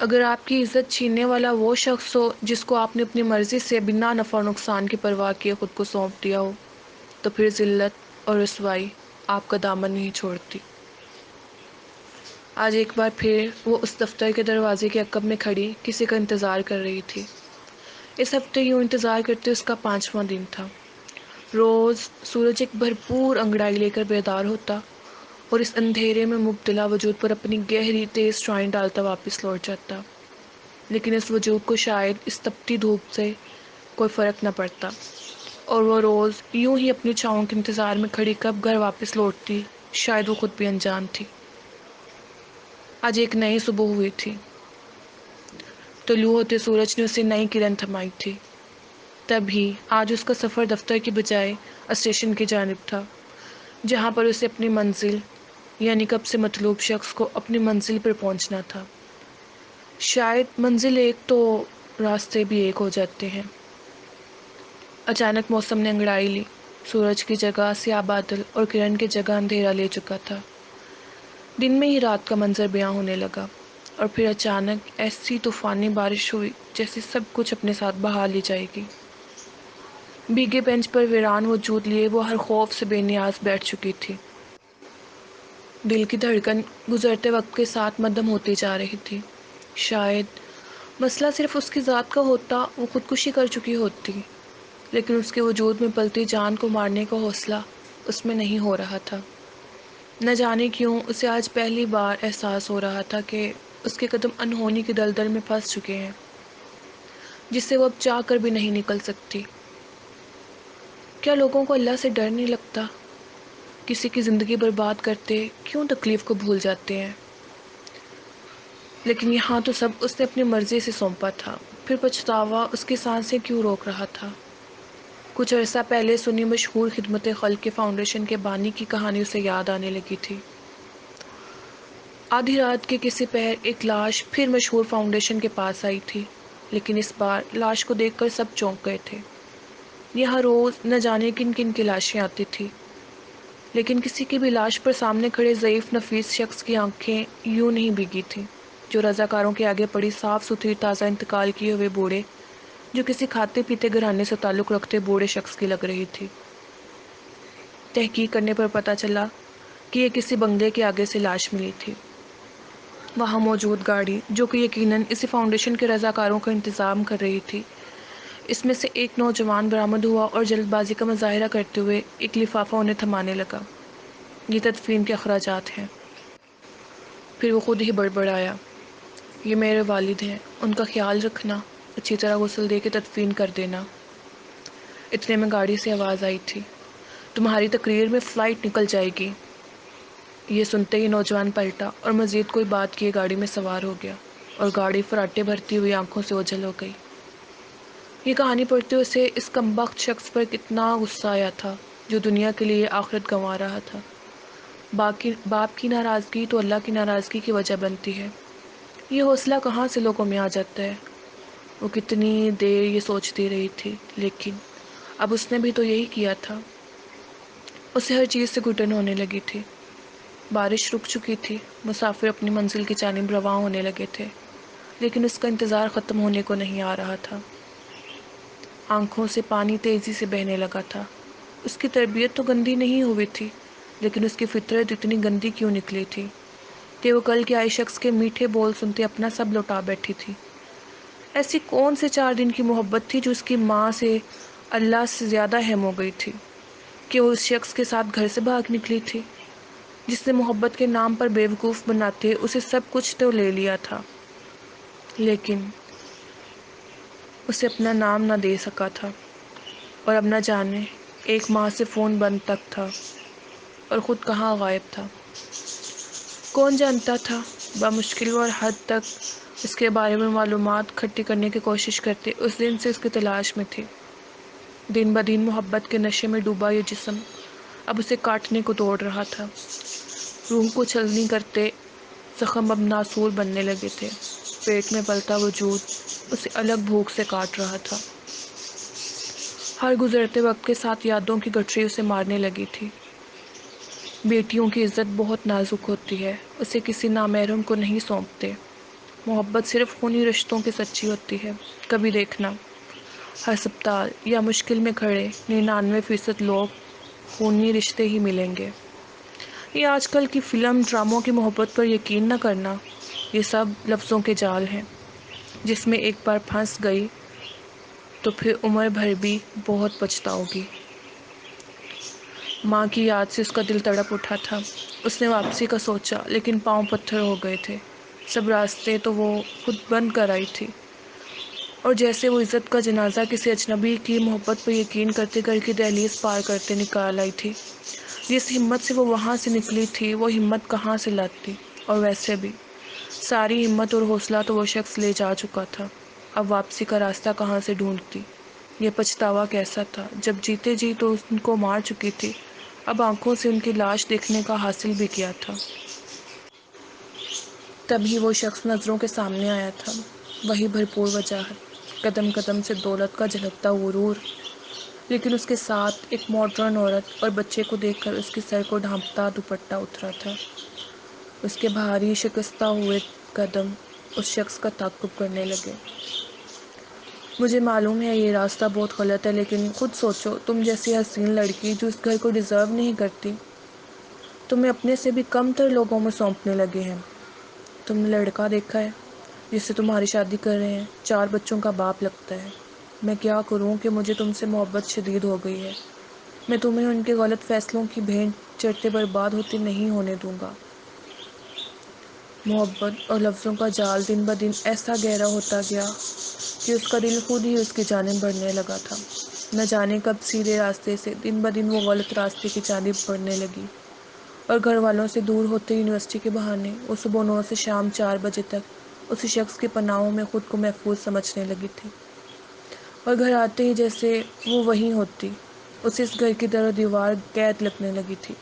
اگر آپ کی عزت چھیننے والا وہ شخص ہو جس کو آپ نے اپنی مرضی سے بنا نفع و نقصان کی پرواہ کیے خود کو سونپ دیا ہو، تو پھر ذلت اور رسوائی آپ کا دامن نہیں چھوڑتی۔ آج ایک بار پھر وہ اس دفتر کے دروازے کے عقب میں کھڑی کسی کا انتظار کر رہی تھی۔ اس ہفتے یوں انتظار کرتے اس کا 5واں دن تھا۔ روز سورج ایک بھرپور انگڑائی لے کر بیدار ہوتا اور اس اندھیرے میں مبتلا وجود پر اپنی گہری تیز ٹرائن ڈالتا واپس لوٹ جاتا، لیکن اس وجود کو شاید اس تپتی دھوپ سے کوئی فرق نہ پڑتا، اور وہ روز یوں ہی اپنی چھاؤں کے انتظار میں کھڑی کب گھر واپس لوٹتی، شاید وہ خود بھی انجان تھی۔ آج ایک نئی صبح ہوئی تھی۔ طلوع ہوتے سورج نے اسے نئی کرن تھمائی تھی۔ تبھی آج اس کا سفر دفتر کی بجائے اسٹیشن کی جانب تھا، جہاں پر اسے اپنی منزل یعنی کب سے مطلوب شخص کو اپنی منزل پر پہنچنا تھا۔ شاید منزل ایک تو راستے بھی ایک ہو جاتے ہیں۔ اچانک موسم نے انگڑائی لی۔ سورج کی جگہ سیاہ بادل اور کرن کی جگہ اندھیرا لے چکا تھا۔ دن میں ہی رات کا منظر بیاں ہونے لگا، اور پھر اچانک ایسی طوفانی بارش ہوئی جیسے سب کچھ اپنے ساتھ بہا لی جائے گی۔ بھیگے بینچ پر ویران وجود لیے وہ ہر خوف سے بے نیاز بیٹھ چکی تھی۔ دل کی دھڑکن گزرتے وقت کے ساتھ مدھم ہوتی جا رہی تھی۔ شاید مسئلہ صرف اس کی ذات کا ہوتا، وہ خودکشی کر چکی ہوتی، لیکن اس کے وجود میں پلتی جان کو مارنے کا حوصلہ اس میں نہیں ہو رہا تھا۔ نہ جانے کیوں اسے آج پہلی بار احساس ہو رہا تھا کہ اس کے قدم انہونی کی دلدل میں پھنس چکے ہیں، جس سے وہ اب چاہ کر بھی نہیں نکل سکتی۔ کیا لوگوں کو اللہ سے ڈر نہیں لگتا؟ کسی کی زندگی برباد کرتے کیوں تکلیف کو بھول جاتے ہیں؟ لیکن یہاں تو سب اس نے اپنی مرضی سے سونپا تھا، پھر پچھتاوا اس کی سانسیں کیوں روک رہا تھا؟ کچھ عرصہ پہلے سنی مشہور خدمت خلق کے فاؤنڈیشن کے بانی کی کہانی اسے یاد آنے لگی تھی۔ آدھی رات کے کسی پہر ایک لاش پھر مشہور فاؤنڈیشن کے پاس آئی تھی، لیکن اس بار لاش کو دیکھ کر سب چونک گئے تھے۔ یہاں روز نہ جانے کن کن کی لاشیں آتی تھی، لیکن کسی کی بھی لاش پر سامنے کھڑے ضعیف نفیس شخص کی آنکھیں یوں نہیں بھیگی تھیں، جو رضاکاروں کے آگے پڑی صاف ستھری تازہ انتقال کیے ہوئے بوڑھے، جو کسی کھاتے پیتے گھرانے سے تعلق رکھتے بوڑھے شخص کی لگ رہی تھی۔ تحقیق کرنے پر پتہ چلا کہ یہ کسی بنگلے کے آگے سے لاش ملی تھی۔ وہاں موجود گاڑی، جو کہ یقیناً اسی فاؤنڈیشن کے رضاکاروں کا انتظام کر رہی تھی، اس میں سے ایک نوجوان برآمد ہوا اور جلد بازی کا مظاہرہ کرتے ہوئے ایک لفافہ انہیں تھمانے لگا۔ یہ تدفین کے اخراجات ہیں۔ پھر وہ خود ہی بڑبڑایا، یہ میرے والد ہیں، ان کا خیال رکھنا، اچھی طرح غسل دے کے تدفین کر دینا۔ اتنے میں گاڑی سے آواز آئی تھی، تمہاری تقریر میں فلائٹ نکل جائے گی۔ یہ سنتے ہی نوجوان پلٹا اور مزید کوئی بات کیے گاڑی میں سوار ہو گیا، اور گاڑی فراٹے بھرتی ہوئی آنکھوں سے اوجھل ہو گئی۔ یہ کہانی پڑھتے اسے اس کمبخت شخص پر کتنا غصہ آیا تھا جو دنیا کے لیے آخرت گنوا رہا تھا۔ باپ کی ناراضگی تو اللہ کی ناراضگی کی وجہ بنتی ہے۔ یہ حوصلہ کہاں سے لوگوں میں آ جاتا ہے؟ وہ کتنی دیر یہ سوچتی رہی تھی، لیکن اب اس نے بھی تو یہی کیا تھا۔ اسے ہر چیز سے گھٹن ہونے لگی تھی۔ بارش رک چکی تھی، مسافر اپنی منزل کی جانب رواں ہونے لگے تھے، لیکن اس کا انتظار ختم ہونے کو نہیں آ رہا تھا۔ آنکھوں سے پانی تیزی سے بہنے لگا تھا۔ اس کی تربیت تو گندی نہیں ہوئی تھی، لیکن اس کی فطرت اتنی گندی کیوں نکلی تھی کہ وہ کل کے آئے شخص کے میٹھے بول سنتے اپنا سب لوٹا بیٹھی تھی۔ ایسی کون سے 4 دن کی محبت تھی جو اس کی ماں سے اللہ سے زیادہ اہم ہو گئی تھی کہ وہ اس شخص کے ساتھ گھر سے بھاگ نکلی تھی، جس نے محبت کے نام پر بیوقوف بناتے اسے سب کچھ تو لے لیا تھا، لیکن اسے اپنا نام نہ دے سکا تھا، اور اب نہ جانے 1 ماہ سے فون بند تک تھا، اور خود کہاں غائب تھا۔ کون جانتا تھا؟ بمشکل اور حد تک اس کے بارے میں معلومات کھٹی کرنے کی کوشش کرتے اس دن سے اس کی تلاش میں تھی۔ دن بدن محبت کے نشے میں ڈوبا یہ جسم اب اسے کاٹنے کو دوڑ رہا تھا۔ روح کو چھلنی کرتے زخم اب ناسور بننے لگے تھے۔ پیٹ میں پلتا وجود اسے الگ بھوک سے کاٹ رہا تھا۔ ہر گزرتے وقت کے ساتھ یادوں کی گٹھری اسے مارنے لگی تھی۔ بیٹیوں کی عزت بہت نازک ہوتی ہے، اسے کسی نامحرم کو نہیں سونپتے۔ محبت صرف خونی رشتوں کی سچی ہوتی ہے۔ کبھی دیکھنا، ہسپتال یا مشکل میں کھڑے 99% لوگ خونی رشتے ہی ملیں گے۔ یہ آج کل کی فلم ڈراموں کی محبت پر یقین نہ کرنا، یہ سب لفظوں کے جال ہیں۔ جس میں ایک بار پھنس گئی تو پھر عمر بھر بھی بہت پچھتاؤ گی۔ ماں کی یاد سے اس کا دل تڑپ اٹھا تھا۔ اس نے واپسی کا سوچا لیکن پاؤں پتھر ہو گئے تھے۔ سب راستے تو وہ خود بند کر آئی تھی، اور جیسے وہ عزت کا جنازہ کسی اجنبی کی محبت پر یقین کرتے گھر کی دہلیز پار کرتے نکال آئی تھی۔ جس ہمت سے وہ وہاں سے نکلی تھی وہ ہمت کہاں سے لاتی؟ اور ویسے بھی ساری ہمت اور حوصلہ تو وہ شخص لے جا چکا تھا، اب واپسی کا راستہ کہاں سے ڈھونڈتی؟ یہ پچھتاوا کیسا تھا؟ جب جیتے جی تو ان کو مار چکی تھی، اب آنکھوں سے ان کی لاش دیکھنے کا حاصل بھی کیا تھا۔ تبھی وہ شخص نظروں کے سامنے آیا تھا، وہی بھرپور وجاہت، قدم قدم سے دولت کا جھلکتا غرور، لیکن اس کے ساتھ ایک ماڈرن عورت، اور بچے کو دیکھ کر اس کے سر کو ڈھانپتا دوپٹہ اترا تھا۔ اس کے بھاری شکستہ ہوئے قدم اس شخص کا تعقب کرنے لگے۔ مجھے معلوم ہے یہ راستہ بہت غلط ہے، لیکن خود سوچو، تم جیسی حسین لڑکی جو اس گھر کو ڈیزرو نہیں کرتی، تمہیں اپنے سے بھی کم تر لوگوں میں سونپنے لگے ہیں۔ تم نے لڑکا دیکھا ہے جس سے تمہاری شادی کر رہے ہیں، 4 بچوں کا باپ لگتا ہے۔ میں کیا کروں کہ مجھے تم سے محبت شدید ہو گئی ہے۔ میں تمہیں ان کے غلط فیصلوں کی بھینٹ چڑھتے برباد ہوتے نہیں ہونے دوں گا۔ محبت اور لفظوں کا جال دن بدن ایسا گہرا ہوتا گیا کہ اس کا دل خود ہی اس کی جانب بڑھنے لگا تھا۔ نہ جانے کب سیدھے راستے سے دن بدن وہ غلط راستے کی جانب بڑھنے لگی، اور گھر والوں سے دور ہوتے یونیورسٹی کے بہانے وہ صبح 9 سے شام 4 بجے تک اسی شخص کی پناہوں میں خود کو محفوظ سمجھنے لگی تھی، اور گھر آتے ہی جیسے وہ وہیں ہوتی، اسے اس گھر کی در و دیوار قید لگنے لگی تھی۔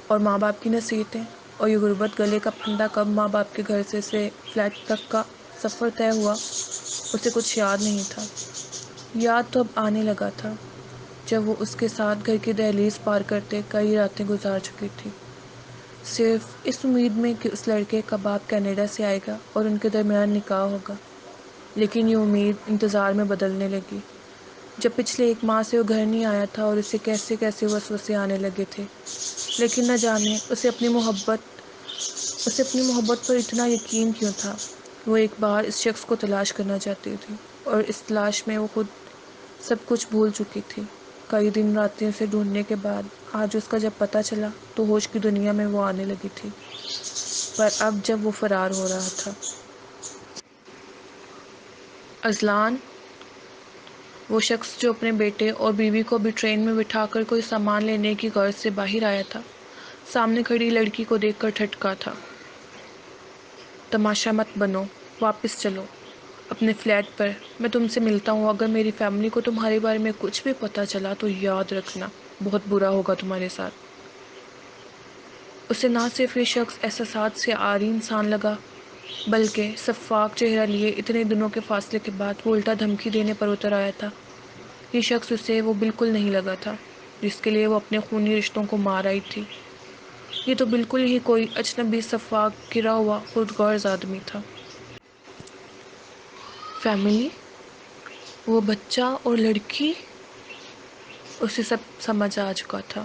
اور ماں باپ کی نصیحتیں اور یہ غربت، گلے کا پھندا، کب ماں باپ کے گھر سے فلیٹ تک کا سفر طے ہوا، اسے کچھ یاد نہیں تھا۔ یاد تو اب آنے لگا تھا جب وہ اس کے ساتھ گھر کی دہلیز پار کرتے کئی راتیں گزار چکی تھی، صرف اس امید میں کہ اس لڑکے کا باپ کینیڈا سے آئے گا اور ان کے درمیان نکاح ہوگا۔ لیکن یہ امید انتظار میں بدلنے لگی جب پچھلے 1 ماہ سے وہ گھر نہیں آیا تھا، اور اسے کیسے کیسے وسوسے آنے لگے تھے۔ لیکن نہ جانے اسے اپنی محبت پر اتنا یقین کیوں تھا۔ وہ ایک بار اس شخص کو تلاش کرنا چاہتی تھی، اور اس تلاش میں وہ خود سب کچھ بھول چکی تھی۔ کئی دن راتیں اسے ڈھونڈنے کے بعد آج اس کا جب پتہ چلا تو ہوش کی دنیا میں وہ آنے لگی تھی، پر اب جب وہ فرار ہو رہا تھا۔ اذلان، وہ شخص جو اپنے بیٹے اور بیوی کو بھی ٹرین میں بٹھا کر کوئی سامان لینے کی غرض سے باہر آیا تھا، سامنے کھڑی لڑکی کو دیکھ کر ٹھٹکا تھا۔ تماشا مت بنو، واپس چلو اپنے فلیٹ پر، میں تم سے ملتا ہوں۔ اگر میری فیملی کو تمہارے بارے میں کچھ بھی پتہ چلا تو یاد رکھنا بہت برا ہوگا تمہارے ساتھ۔ اسے نہ صرف یہ شخص احساسات سے عاری انسان لگا، بلکہ شفاف چہرہ لیے اتنے دنوں کے فاصلے کے بعد وہ الٹا دھمکی دینے پر اتر آیا تھا۔ یہ شخص اسے وہ بالکل نہیں لگا تھا جس کے لیے وہ اپنے خونی رشتوں کو مار آئی تھی۔ یہ تو بالکل ہی کوئی اجنبی، شفاف گرا ہوا خود غرض آدمی تھا۔ فیملی، وہ بچہ اور لڑکی، اسے سب سمجھ آ چکا تھا۔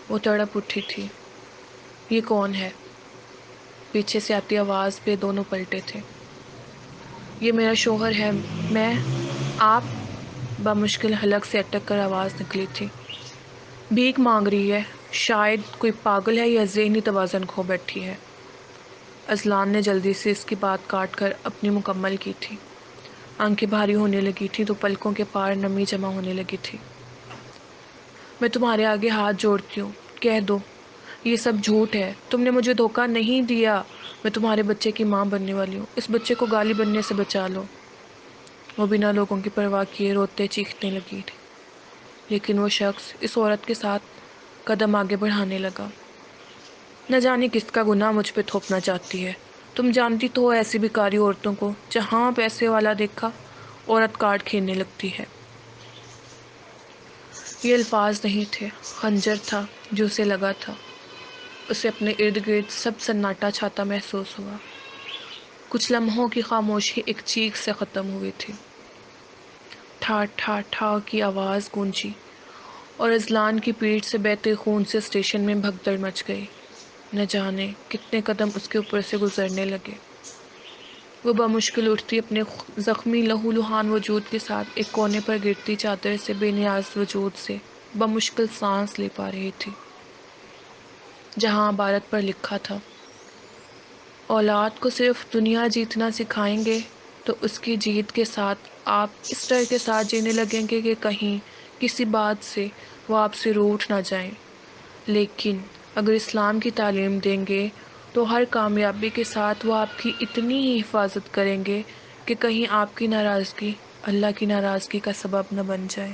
وہ تڑپ اٹھی تھی۔ یہ کون ہے؟ پیچھے سے آتی آواز پہ دونوں پلٹے تھے۔ یہ میرا شوہر ہے۔ آپ بمشکل حلق سے اٹک کر آواز نکلی تھی۔ بھیک مانگ رہی ہے، شاید کوئی پاگل ہے یا ذہنی توازن کھو بیٹھی ہے۔ اذلان نے جلدی سے اس کی بات کاٹ کر اپنی مکمل کی تھی۔ آنکھیں بھاری ہونے لگی تھی تو پلکوں کے پار نمی جمع ہونے لگی تھی۔ میں تمہارے آگے ہاتھ جوڑتی ہوں، کہہ دو یہ سب جھوٹ ہے، تم نے مجھے دھوکہ نہیں دیا، میں تمہارے بچے کی ماں بننے والی ہوں، اس بچے کو گالی بننے سے بچا لو۔ وہ بنا لوگوں کی پرواہ کیے روتے چیخنے لگی تھی، لیکن وہ شخص اس عورت کے ساتھ قدم آگے بڑھانے لگا۔ نہ جانے کس کا گناہ مجھ پہ تھوپنا چاہتی ہے۔ تم جانتی تو ہو ایسی بیکاری عورتوں کو، جہاں پیسے والا دیکھا عورت کاٹ کھیلنے لگتی ہے۔ یہ الفاظ نہیں تھے، خنجر تھا جو اسے لگا تھا۔ اسے اپنے ارد گرد سب سناٹا چھاتا محسوس ہوا۔ کچھ لمحوں کی خاموشی ایک چیخ سے ختم ہوئی تھی۔ ٹھا ٹھا ٹھا کی آواز گونجی اور اذلان کی پیٹھ سے بہتے خون سے اسٹیشن میں بھگدڑ مچ گئی۔ نہ جانے کتنے قدم اس کے اوپر سے گزرنے لگے۔ وہ بمشکل اٹھتی، اپنے زخمی لہو لہان وجود کے ساتھ ایک کونے پر گرتی چادر سے بے نیاز وجود سے بمشکل سانس لے پا رہی تھی، جہاں عبارت پر لکھا تھا: اولاد کو صرف دنیا جیتنا سکھائیں گے تو اس کی جیت کے ساتھ آپ اس ڈر کے ساتھ جینے لگیں گے کہ کہیں کسی بات سے وہ آپ سے روٹھ نہ جائیں، لیکن اگر اسلام کی تعلیم دیں گے تو ہر کامیابی کے ساتھ وہ آپ کی اتنی ہی حفاظت کریں گے کہ کہیں آپ کی ناراضگی اللہ کی ناراضگی کا سبب نہ بن جائے۔